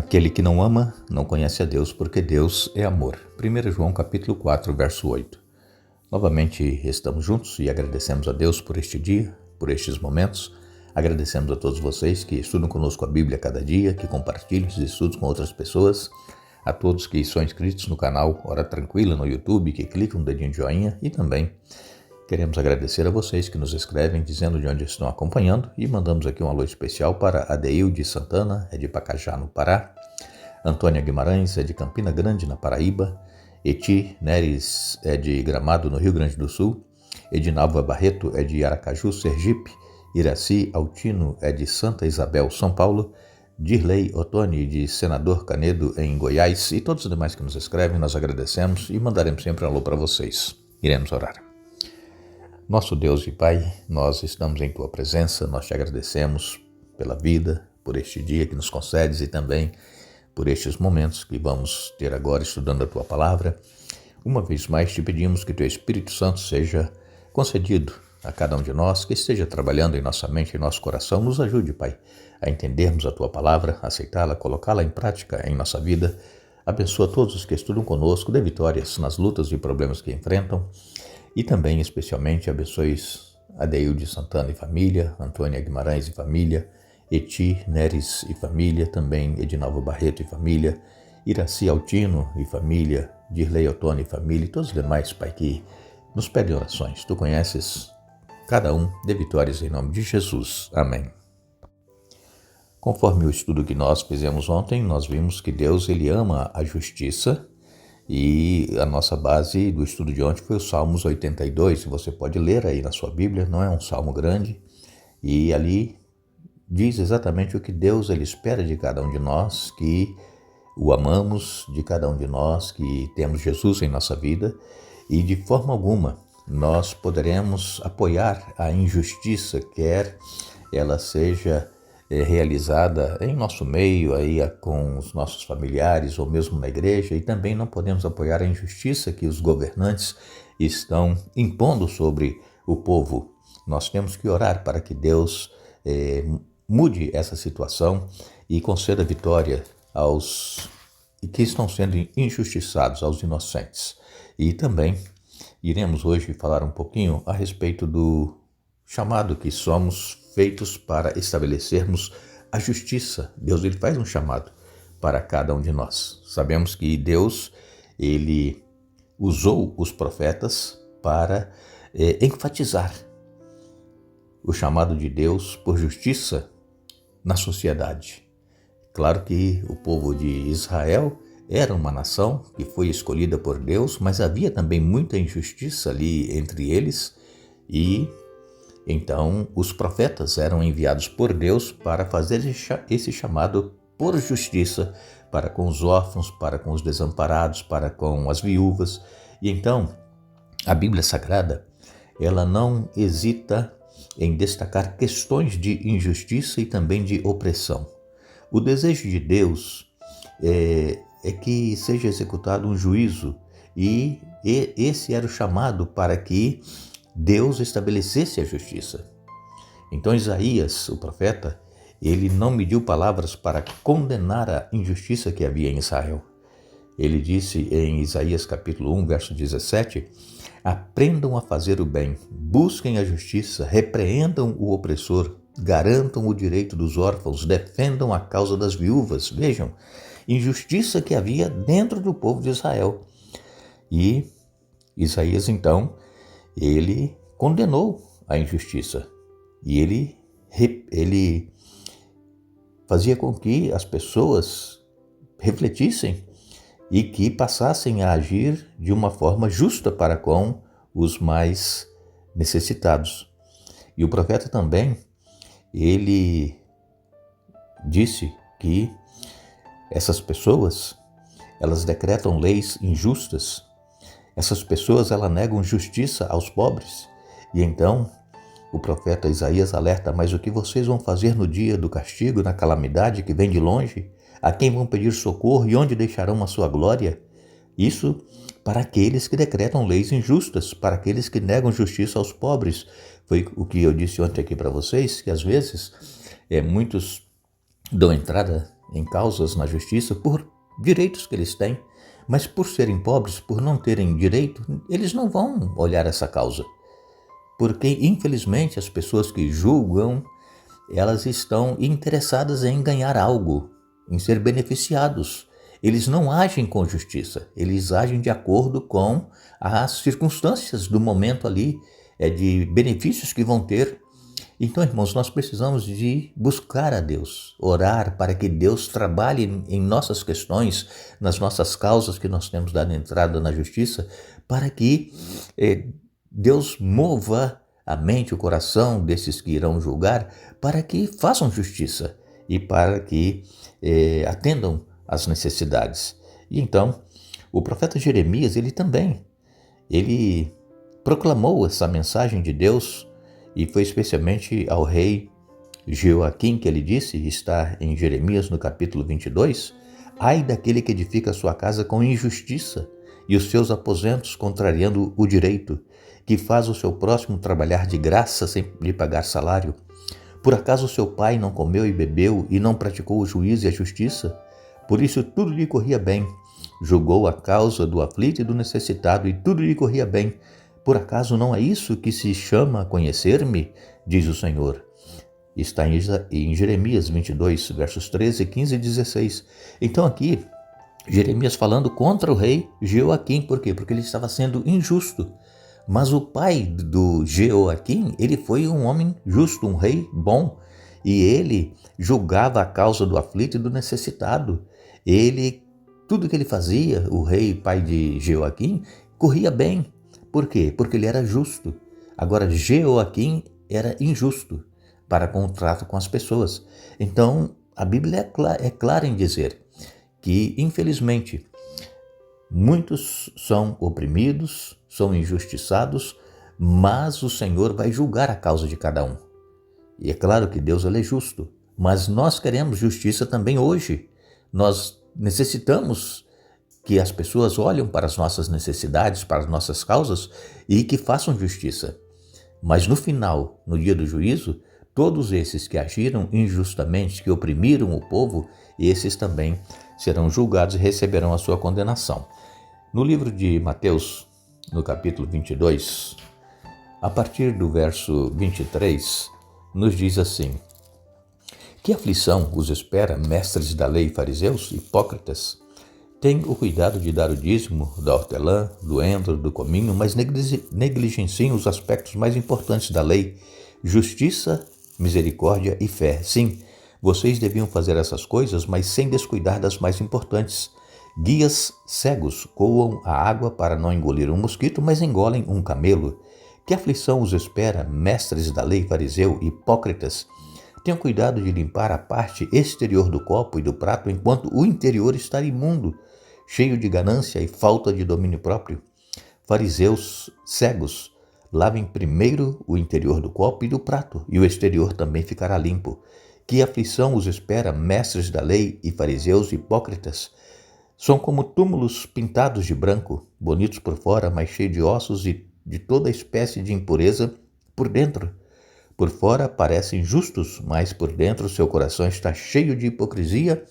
Aquele que não ama, não conhece a Deus, porque Deus é amor. 1 João capítulo 4, verso 8. Novamente estamos juntos e agradecemos a Deus por este dia, por estes momentos. Agradecemos a todos vocês que estudam conosco a Bíblia cada dia, que compartilham os estudos com outras pessoas, a todos que são inscritos no canal Hora Tranquila no YouTube, que clicam no dedinho de joinha, e também queremos agradecer a vocês que nos escrevem dizendo de onde estão acompanhando, e mandamos aqui um alô especial para Adeilde Santana, é de Pacajá, no Pará, Antônia Guimarães, é de Campina Grande, na Paraíba, Eti Neres, é de Gramado, no Rio Grande do Sul, Edinalva Barreto, é de Aracaju, Sergipe, Iraci Altino, é de Santa Isabel, São Paulo, Dirley Ottoni, de Senador Canedo, em Goiás, e todos os demais que nos escrevem, nós agradecemos e mandaremos sempre um alô para vocês. Iremos orar. Nosso Deus e Pai, nós estamos em Tua presença, nós te agradecemos pela vida, por este dia que nos concedes e também por estes momentos que vamos ter agora estudando a Tua Palavra. Uma vez mais te pedimos que Teu Espírito Santo seja concedido a cada um de nós, que esteja trabalhando em nossa mente e nosso coração. Nos ajude, Pai, a entendermos a Tua Palavra, aceitá-la, colocá-la em prática em nossa vida. Abençoa todos os que estudam conosco, dê vitórias nas lutas e problemas que enfrentam. E também, especialmente, abençoes Adeilde Santana e família, Antônia Guimarães e família, Eti Neres e família, também Edinalva Barreto e família, Iraci Altino e família, Dirley Ottoni e família, e todos os demais, Pai, que nos pedem orações. Tu conheces cada um, dê vitórias em nome de Jesus. Amém. Conforme o estudo que nós fizemos ontem, nós vimos que Deus, Ele ama a justiça, e a nossa base do estudo de ontem foi o Salmos 82, você pode ler aí na sua Bíblia, não é um salmo grande, e ali diz exatamente o que Deus ele espera de cada um de nós, que o amamos, de cada um de nós, que temos Jesus em nossa vida, e de forma alguma nós poderemos apoiar a injustiça, quer ela seja realizada em nosso meio, aí com os nossos familiares ou mesmo na igreja, e também não podemos apoiar a injustiça que os governantes estão impondo sobre o povo. Nós temos que orar para que Deus mude essa situação e conceda vitória aos que estão sendo injustiçados, aos inocentes. E também iremos hoje falar um pouquinho a respeito do chamado que somos feitos para estabelecermos a justiça. Deus ele faz um chamado para cada um de nós. Sabemos que Deus ele usou os profetas para enfatizar o chamado de Deus por justiça na sociedade. Claro que o povo de Israel era uma nação que foi escolhida por Deus, mas havia também muita injustiça ali entre eles, e então os profetas eram enviados por Deus para fazer esse chamado por justiça para com os órfãos, para com os desamparados, para com as viúvas. E então a Bíblia Sagrada, ela não hesita em destacar questões de injustiça e também de opressão. O desejo de Deus é que seja executado um juízo, e esse era o chamado para que Deus estabelecesse a justiça. Então Isaías, o profeta, ele não mediu palavras para condenar a injustiça que havia em Israel. Ele disse em Isaías capítulo 1, verso 17, aprendam a fazer o bem, busquem a justiça, repreendam o opressor, garantam o direito dos órfãos, defendam a causa das viúvas. Vejam, injustiça que havia dentro do povo de Israel. E Isaías então, ele condenou a injustiça, e ele fazia com que as pessoas refletissem e que passassem a agir de uma forma justa para com os mais necessitados. E o profeta também, ele disse que essas pessoas, elas decretam leis injustas. Essas pessoas, elas negam justiça aos pobres. E então, o profeta Isaías alerta, mas o que vocês vão fazer no dia do castigo, na calamidade que vem de longe? A quem vão pedir socorro e onde deixarão a sua glória? Isso para aqueles que decretam leis injustas, para aqueles que negam justiça aos pobres. Foi o que eu disse ontem aqui para vocês, que às vezes muitos dão entrada em causas na justiça por direitos que eles têm, mas por serem pobres, por não terem direito, eles não vão olhar essa causa. Porque, infelizmente, as pessoas que julgam, elas estão interessadas em ganhar algo, em ser beneficiados. Eles não agem com justiça, eles agem de acordo com as circunstâncias do momento ali, de benefícios que vão ter. Então, irmãos, nós precisamos de buscar a Deus, orar para que Deus trabalhe em nossas questões, nas nossas causas que nós temos dado entrada na justiça, para que Deus mova a mente, o coração desses que irão julgar, para que façam justiça e para que atendam às necessidades. E então, o profeta Jeremias, ele proclamou essa mensagem de Deus, e foi especialmente ao rei Jeoaquim que ele disse, está em Jeremias no capítulo 22, ai daquele que edifica a sua casa com injustiça e os seus aposentos contrariando o direito, que faz o seu próximo trabalhar de graça sem lhe pagar salário. Por acaso seu pai não comeu e bebeu e não praticou o juízo e a justiça? Por isso tudo lhe corria bem. Julgou a causa do aflito e do necessitado e tudo lhe corria bem. Por acaso não é isso que se chama conhecer-me? Diz o Senhor. Está em Jeremias 22, versos 13, 15 e 16. Então aqui, Jeremias falando contra o rei Jeoaquim. Por quê? Porque ele estava sendo injusto. Mas o pai do Jeoaquim, ele foi um homem justo, um rei bom. E ele julgava a causa do aflito e do necessitado. Tudo que ele fazia, o rei pai de Jeoaquim, corria bem. Por quê? Porque ele era justo. Agora, Jeoaquim era injusto para com o trato com as pessoas. Então, a Bíblia é clara em dizer que, infelizmente, muitos são oprimidos, são injustiçados, mas o Senhor vai julgar a causa de cada um. E é claro que Deus é justo, mas nós queremos justiça também hoje. Nós necessitamos que as pessoas olhem para as nossas necessidades, para as nossas causas e que façam justiça. Mas no final, no dia do juízo, todos esses que agiram injustamente, que oprimiram o povo, esses também serão julgados e receberão a sua condenação. No livro de Mateus, no capítulo 22, a partir do verso 23, nos diz assim: que aflição os espera, mestres da lei, fariseus, hipócritas? Tem o cuidado de dar o dízimo da hortelã, do endro, do cominho, mas negligenciam os aspectos mais importantes da lei: justiça, misericórdia e fé. Sim, vocês deviam fazer essas coisas, mas sem descuidar das mais importantes. Guias cegos coam a água para não engolir um mosquito, mas engolem um camelo. Que aflição os espera, mestres da lei, fariseu, hipócritas? Tenham cuidado de limpar a parte exterior do copo e do prato, enquanto o interior está imundo, cheio de ganância e falta de domínio próprio. Fariseus cegos, lavem primeiro o interior do copo e do prato, e o exterior também ficará limpo. Que aflição os espera, mestres da lei e fariseus hipócritas? São como túmulos pintados de branco, bonitos por fora, mas cheios de ossos e de toda espécie de impureza por dentro. Por fora parecem justos, mas por dentro seu coração está cheio de hipocrisia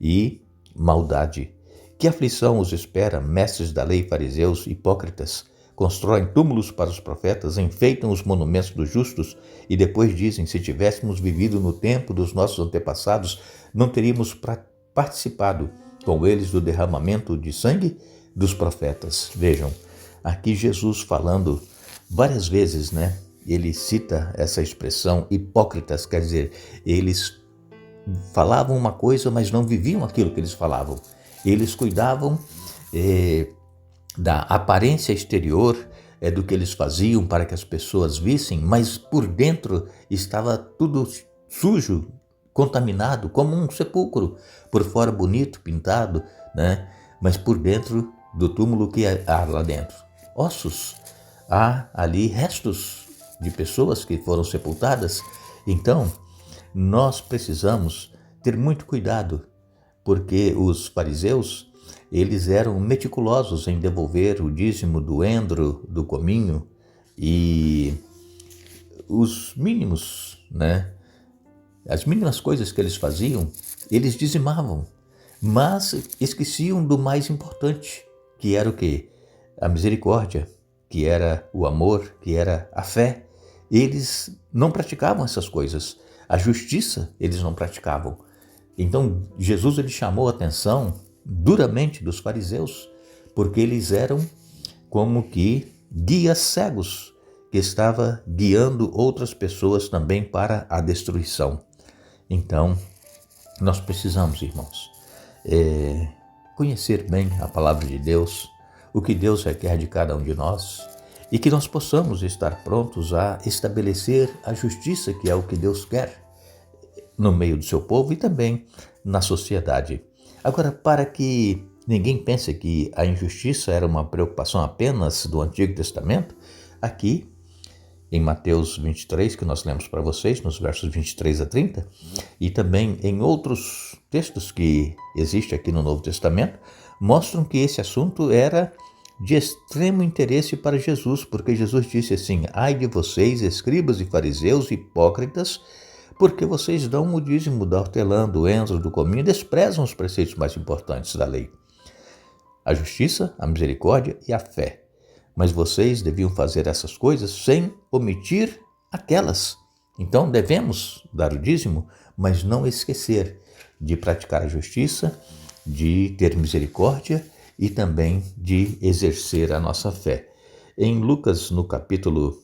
e maldade. Que aflição os espera, mestres da lei, fariseus, hipócritas? Constroem túmulos para os profetas, enfeitam os monumentos dos justos e depois dizem: se tivéssemos vivido no tempo dos nossos antepassados, não teríamos participado com eles do derramamento de sangue dos profetas. Vejam, aqui Jesus falando várias vezes, ele cita essa expressão hipócritas, quer dizer, eles falavam uma coisa, mas não viviam aquilo que eles falavam. Eles cuidavam da aparência exterior, do que eles faziam para que as pessoas vissem, mas por dentro estava tudo sujo, contaminado, como um sepulcro. Por fora bonito, pintado, mas por dentro do túmulo que há lá dentro? Ossos. Há ali restos de pessoas que foram sepultadas. Então, nós precisamos ter muito cuidado, porque os fariseus, eles eram meticulosos em devolver o dízimo do endro, do cominho, e os mínimos, as mínimas coisas que eles faziam, eles dizimavam, mas esqueciam do mais importante, que era o quê? A misericórdia, que era o amor, que era a fé. Eles não praticavam essas coisas. A justiça eles não praticavam. Então Jesus ele chamou a atenção duramente dos fariseus, porque eles eram como que guias cegos, que estava guiando outras pessoas também para a destruição. Então, nós precisamos, irmãos, conhecer bem a palavra de Deus, o que Deus requer de cada um de nós, e que nós possamos estar prontos a estabelecer a justiça, que é o que Deus quer no meio do seu povo e também na sociedade. Agora, para que ninguém pense que a injustiça era uma preocupação apenas do Antigo Testamento, aqui em Mateus 23, que nós lemos para vocês, nos versos 23 a 30, e também em outros textos que existem aqui no Novo Testamento, mostram que esse assunto era de extremo interesse para Jesus, porque Jesus disse assim: ai de vocês, escribas e fariseus hipócritas, porque vocês dão o dízimo da hortelã, do enzo, do cominho e desprezam os preceitos mais importantes da lei: a justiça, a misericórdia e a fé. Mas vocês deviam fazer essas coisas sem omitir aquelas. Então devemos dar o dízimo, mas não esquecer de praticar a justiça, de ter misericórdia e também de exercer a nossa fé. Em Lucas, no capítulo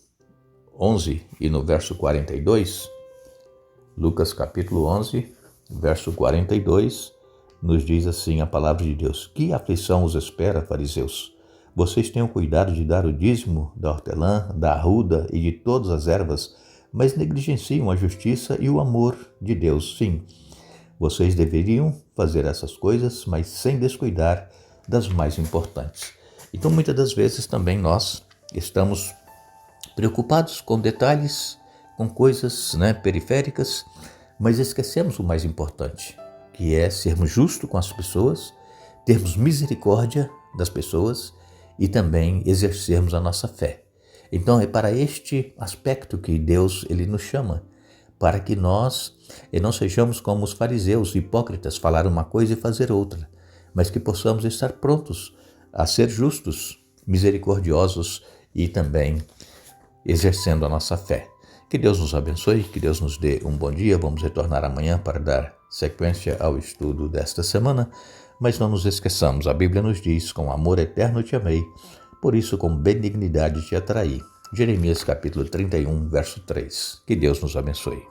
11 e no verso 42, Lucas capítulo 11, verso 42, nos diz assim a palavra de Deus: que aflição os espera, fariseus? Vocês tenham cuidado de dar o dízimo da hortelã, da arruda e de todas as ervas, mas negligenciam a justiça e o amor de Deus. Sim, vocês deveriam fazer essas coisas, mas sem descuidar das mais importantes. Então, muitas das vezes também nós estamos preocupados com detalhes, com coisas periféricas, mas esquecemos o mais importante, que é sermos justos com as pessoas, termos misericórdia das pessoas e também exercermos a nossa fé. Então é para este aspecto que Deus ele nos chama, para que nós não sejamos como os fariseus hipócritas, falar uma coisa e fazer outra, mas que possamos estar prontos a ser justos, misericordiosos e também exercendo a nossa fé. Que Deus nos abençoe, que Deus nos dê um bom dia. Vamos retornar amanhã para dar sequência ao estudo desta semana, mas não nos esqueçamos, a Bíblia nos diz: com amor eterno te amei, por isso com benignidade te atraí. Jeremias capítulo 31, verso 3. Que Deus nos abençoe.